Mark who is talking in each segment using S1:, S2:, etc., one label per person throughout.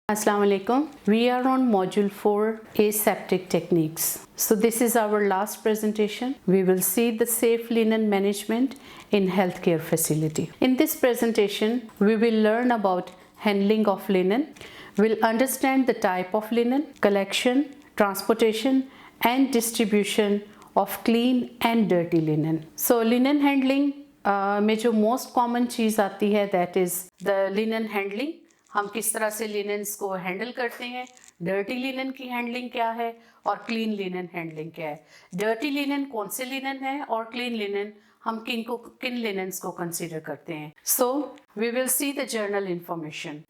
S1: Assalamu alaikum. We are on module 4 aseptic techniques. So this is our last presentation. We will see the safe linen management in healthcare facility. In this presentation, we will learn about handling of linen. We'll understand the type of linen, collection, transportation and distribution of clean and dirty linen. So linen handling में जो most common चीज़ आती है that is the linen handling. हम किस तरह से लिनेंस को handle करते हैं, डर्टी लिनन की हैंडलिंग क्या है और क्लीन लिनन हैंडलिंग क्या है. डर्टी लिनन कौन से लिनन है और क्लीन लिनन हम किन लिनेंस को कंसीडर करते हैं. So we will see the general information.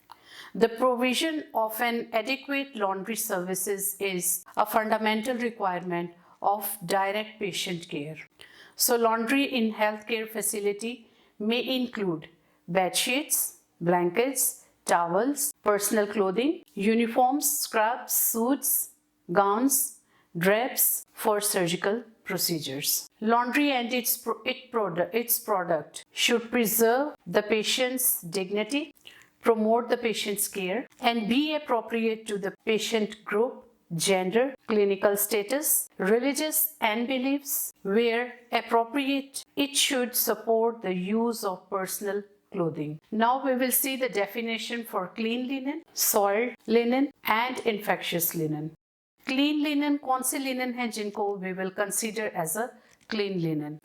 S1: The provision of an adequate laundry services is a fundamental requirement of direct patient care. So laundry in healthcare facility may include bed sheets, blankets, towels, personal clothing, uniforms, scrubs, suits, gowns, drapes for surgical procedures. Laundry and its product should preserve the patient's dignity, promote the patient's care, and be appropriate to the patient group, gender, clinical status, religious and beliefs. Where appropriate, it should support the use of personal clothing. Now we will see the definition for clean linen, soiled linen and infectious linen. Clean linen कौन से linen हैं जिनको we will consider as a clean linen?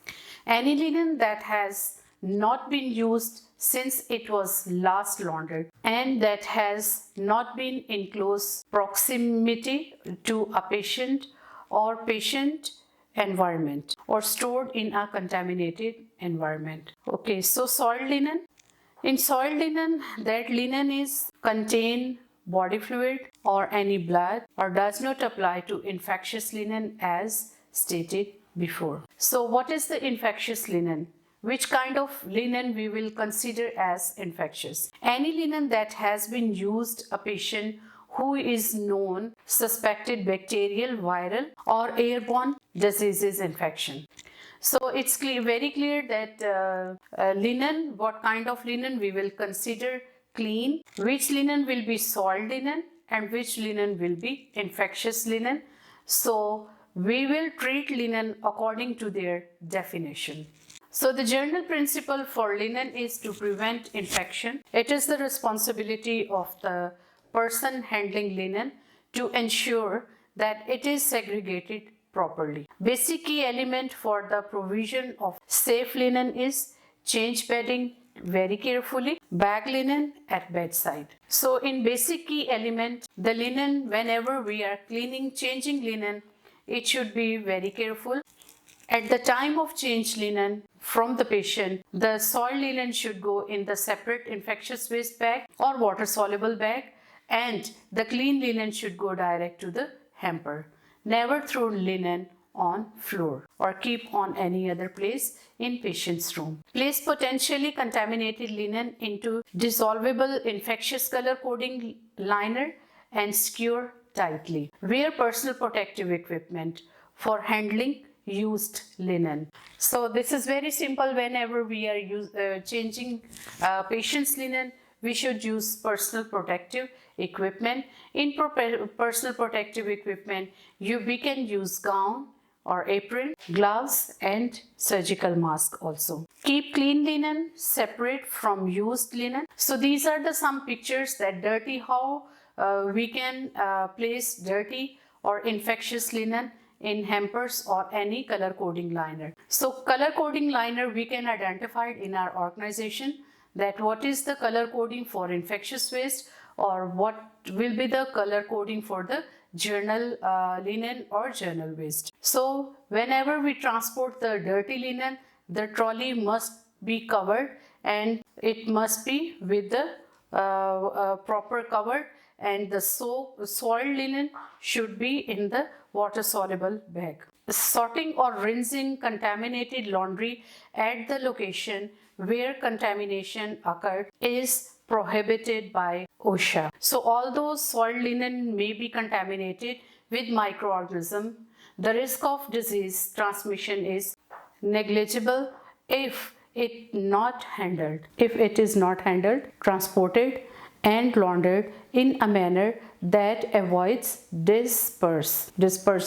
S1: Any linen that has not been used since it was last laundered and that has not been in close proximity to a patient or patient environment or stored in a contaminated environment. Okay, so soiled linen. In soiled linen, that linen is contain body fluid or any blood or does not apply to infectious linen as stated before. So what is the infectious linen? Which kind of linen we will consider as infectious? Any linen that has been used a patient who is known suspected bacterial, viral or airborne diseases infection. So it's very clear that linen, what kind of linen we will consider clean, which linen will be soiled linen and which linen will be infectious linen. So we will treat linen according to their definition. So the general principle for linen is to prevent infection. It is the responsibility of the person handling linen to ensure that it is segregated properly. Basic key element for the provision of safe linen is change bedding very carefully, bag linen at bedside. So in basic key element, the linen, whenever we are cleaning, changing linen, it should be very careful. At the time of change linen from the patient, the soiled linen should go in the separate infectious waste bag or water soluble bag, and the clean linen should go direct to the hamper. Never throw linen on floor or keep on any other place in patient's room. Place potentially contaminated linen into dissolvable infectious color coding liner and secure tightly. Wear personal protective equipment for handling used linen. So this is very simple. Whenever we are changing patient's linen, we should use personal protective equipment. In personal protective equipment, we can use gown or apron, gloves and surgical mask also. Keep clean linen separate from used linen. So these are the some pictures that dirty, how we can place dirty or infectious linen in hampers or any color coding liner. So color coding liner we can identify in our organization that what is the color coding for infectious waste or what will be the color coding for the journal linen or journal waste. So whenever we transport the dirty linen, the trolley must be covered and it must be with the proper cover, and the soiled linen should be in the water soluble bag. Sorting or rinsing contaminated laundry at the location where contamination occurred is prohibited by OSHA. So although soiled linen may be contaminated with microorganisms, the risk of disease transmission is negligible if it is not handled, transported and laundered in a manner that avoids disperse,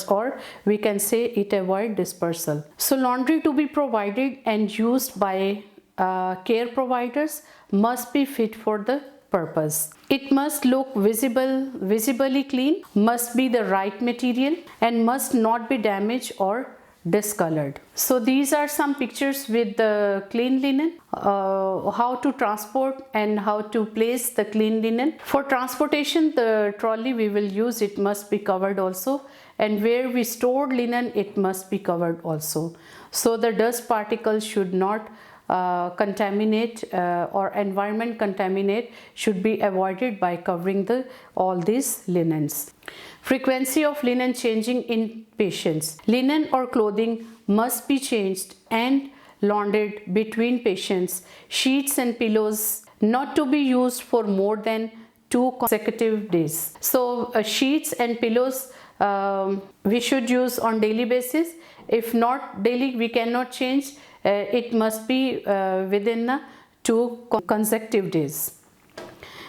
S1: or we can say it avoid dispersal. So laundry to be provided and used by care providers must be fit for the purpose. It must look visibly clean, must be the right material, and must not be damaged or discolored. So these are some pictures with the clean linen, how to transport and how to place the clean linen. For transportation, the trolley we will use, it must be covered also, and where we stored linen, it must be covered also. So the dust particles should not contaminate or environment contaminate should be avoided by covering all these linens. Frequency of linen changing in patients. Linen or clothing must be changed and laundered between patients. Sheets and pillows not to be used for more than 2 consecutive days. So sheets and pillows we should use on daily basis. If not daily, we cannot change. It must be within 2 consecutive days.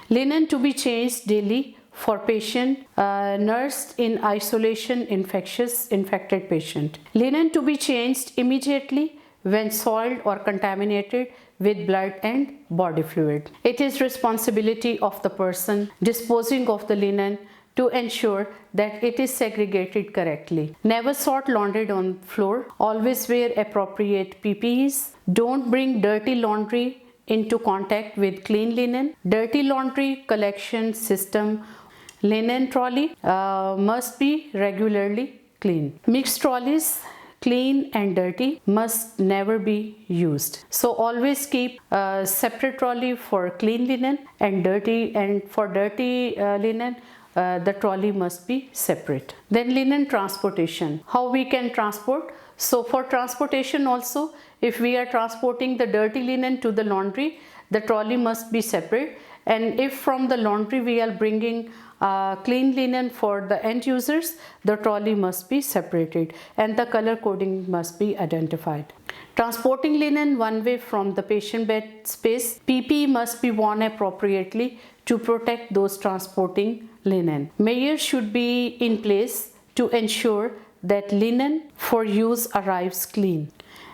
S1: Linen to be changed daily for patient nursed in isolation infected patient. Linen to be changed immediately when soiled or contaminated with blood and body fluid. It is responsibility of the person disposing of the linen to ensure that it is segregated correctly. Never sort laundered on floor. Always wear appropriate PPEs. Don't bring dirty laundry into contact with clean linen. Dirty laundry collection system linen trolley must be regularly cleaned. Mixed trolleys, clean and dirty, must never be used. So always keep a separate trolley for clean linen and for dirty linen the trolley must be separate. Then linen transportation. How we can transport? So for transportation also, if we are transporting the dirty linen to the laundry, the trolley must be separate. And if from the laundry we are bringing clean linen for the end users, the trolley must be separated and the color coding must be identified. Transporting linen one way from the patient bed space. PPE must be worn appropriately to protect those transporting linen. Measures should be in place to ensure that linen for use arrives clean.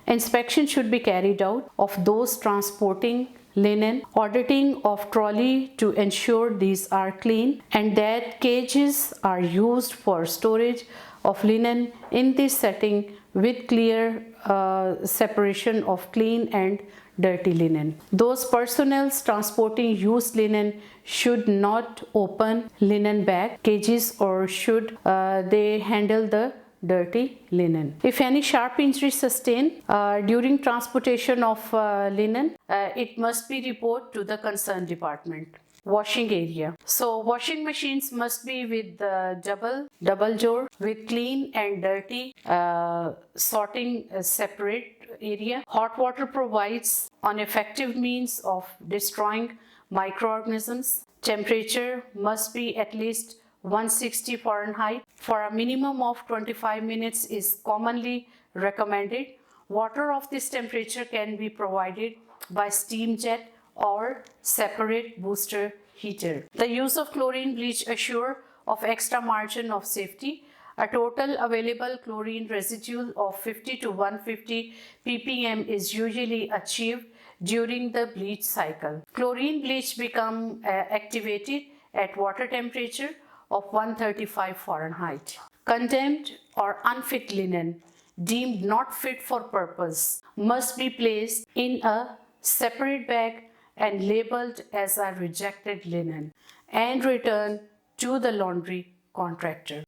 S1: Inspection should be carried out of those transporting linen, auditing of trolley to ensure these are clean and that cages are used for storage of linen in this setting with clear separation of clean and dirty linen. Those personnel transporting used linen should not open linen bag cages or should they handle the dirty linen. If any sharp injury sustained during transportation of linen, it must be reported to the concerned department. Washing area. So washing machines must be with double jaw with clean and dirty sorting separate area. Hot water provides an effective means of destroying microorganisms. Temperature must be at least 160 Fahrenheit for a minimum of 25 minutes is commonly recommended. Water of this temperature can be provided by steam jet or separate booster heater. The use of chlorine bleach assure of extra margin of safety. A total available chlorine residue of 50 to 150 ppm is usually achieved during the bleach cycle. Chlorine bleach become activated at water temperature of 135 Fahrenheit. Condemned or unfit linen deemed not fit for purpose must be placed in a separate bag and labeled as a rejected linen and returned to the laundry contractor.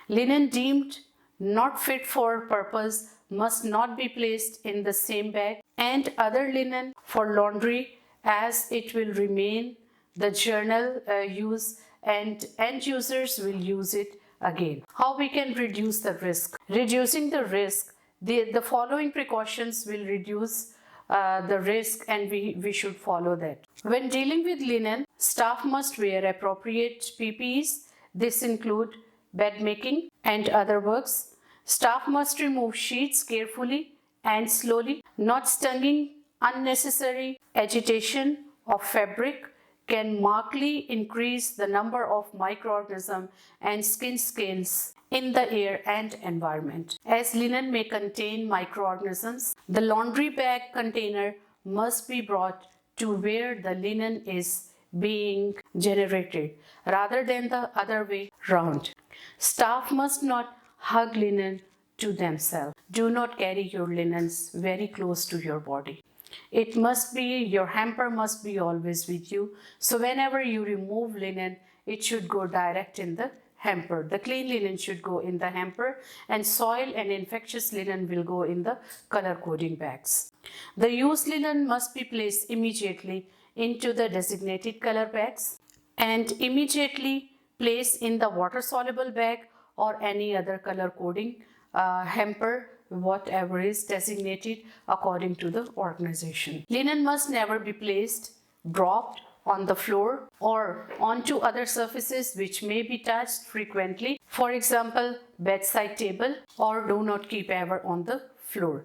S1: Linen deemed not fit for purpose must not be placed in the same bag and other linen for laundry as it will remain the journal use and end users will use it again. How we can reduce the risk? Reducing the risk, the following precautions will reduce the risk and we should follow that. When dealing with linen, staff must wear appropriate PPEs. This include bed making and other works. Staff must remove sheets carefully and slowly, not stinging. Unnecessary agitation of fabric can markedly increase the number of microorganisms and skin scales in the air and environment. As linen may contain microorganisms, the laundry bag container must be brought to where the linen is being generated rather than the other way round. Staff must not hug linen to themselves. Do not carry your linens very close to your body. It must be, your hamper must be always with you. So whenever you remove linen, it should go direct in the hamper. The clean linen should go in the hamper, and soil and infectious linen will go in the color coding bags. The used linen must be placed immediately into the designated color bags and immediately placed in the water soluble bag or any other color coding hamper, whatever is designated according to the organization. Linen must never be placed, dropped on the floor or onto other surfaces which may be touched frequently. For example, bedside table, or do not keep ever on the floor.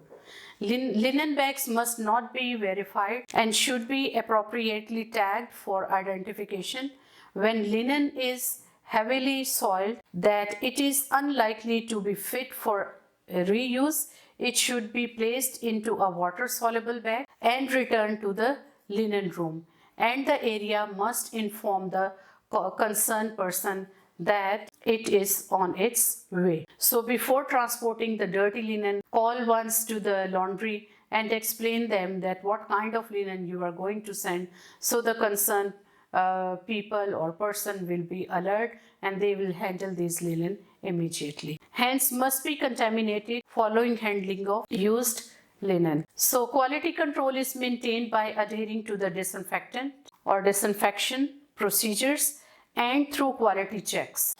S1: Linen bags must not be verified and should be appropriately tagged for identification. When linen is heavily soiled that it is unlikely to be fit for reuse, it should be placed into a water soluble bag and returned to the linen room, and the area must inform the concerned person that it is on its way. So before transporting the dirty linen, call once to the laundry and explain them that what kind of linen you are going to send, so the concerned people or person will be alert and they will handle this linen immediately. Hands must be contaminated following handling of used linen. So quality control is maintained by adhering to the disinfectant or disinfection procedures and through quality checks.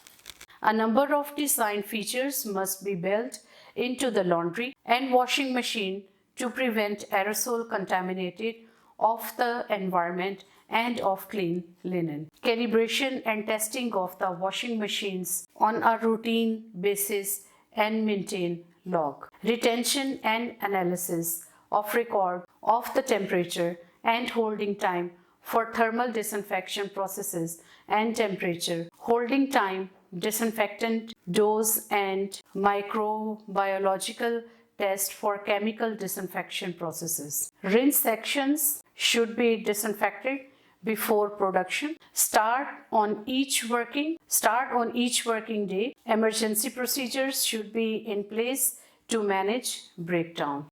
S1: A number of design features must be built into the laundry and washing machine to prevent aerosol contaminated of the environment and of clean linen. Calibration and testing of the washing machines on a routine basis and maintain log. Retention and analysis of record of the temperature and holding time for thermal disinfection processes and temperature, holding time, disinfectant dose and microbiological test for chemical disinfection processes. Rinse sections should be disinfected before production. Start on each working day. Emergency procedures should be in place to manage breakdown.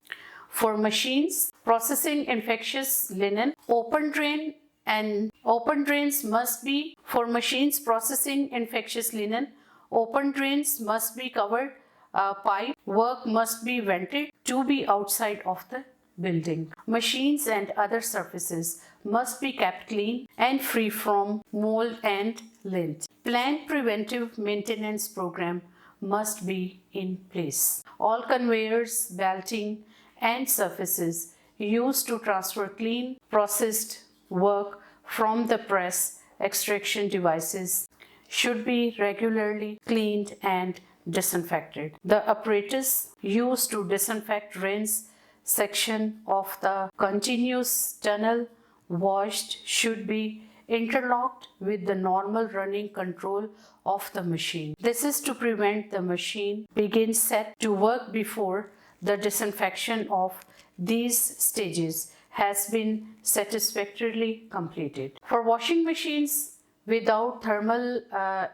S1: For machines processing infectious linen, open drains must be for machines processing infectious linen. Open drains must be covered. Pipe work must be vented to be outside of the building. Machines and other surfaces must be kept clean and free from mold and lint. Planned preventive maintenance program must be in place. All conveyors, belting, and surfaces used to transfer clean processed work from the press extraction devices should be regularly cleaned and disinfected. The apparatus used to disinfect rinse section of the continuous tunnel washed should be interlocked with the normal running control of the machine. This is to prevent the machine begins set to work before the disinfection of these stages has been satisfactorily completed. For washing machines without thermal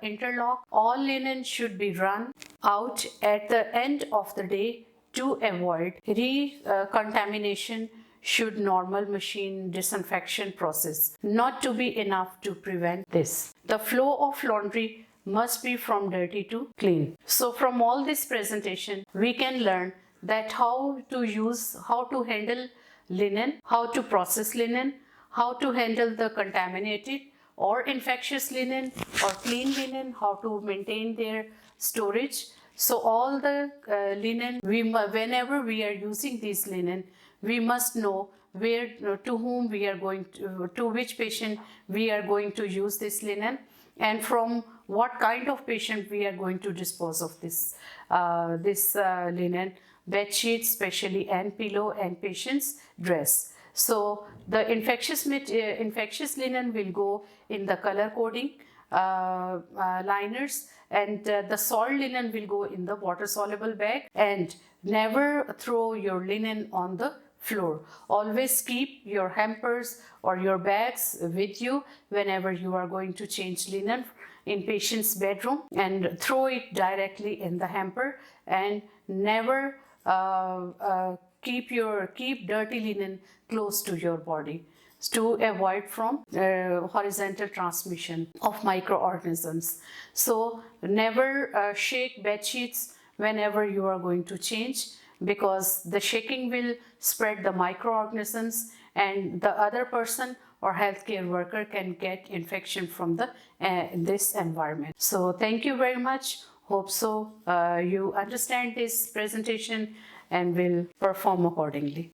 S1: interlock, all linen should be run out at the end of the day to avoid recontamination should normal machine disinfection process not to be enough to prevent this. The flow of laundry must be from dirty to clean. So from all this presentation, we can learn that how to handle linen, how to process linen, how to handle the contaminated or infectious linen or clean linen, how to maintain their storage. So all the linen, whenever we are using these linen, we must know where to whom we are going to which patient we are going to use this linen, and from what kind of patient we are going to dispose of this linen, bed sheets especially, and pillow and patient's dress. So the infectious linen will go in the color coding liners, and the salt linen will go in the water soluble bag. And never throw your linen on the floor. Always keep your hampers or your bags with you whenever you are going to change linen in patient's bedroom, and throw it directly in the hamper. And never keep dirty linen close to your body to avoid from horizontal transmission of microorganisms. So never shake bed sheets whenever you are going to change, because the shaking will spread the microorganisms, and the other person or healthcare worker can get infection from the this environment. So thank you very much. Hope so you understand this presentation and will perform accordingly.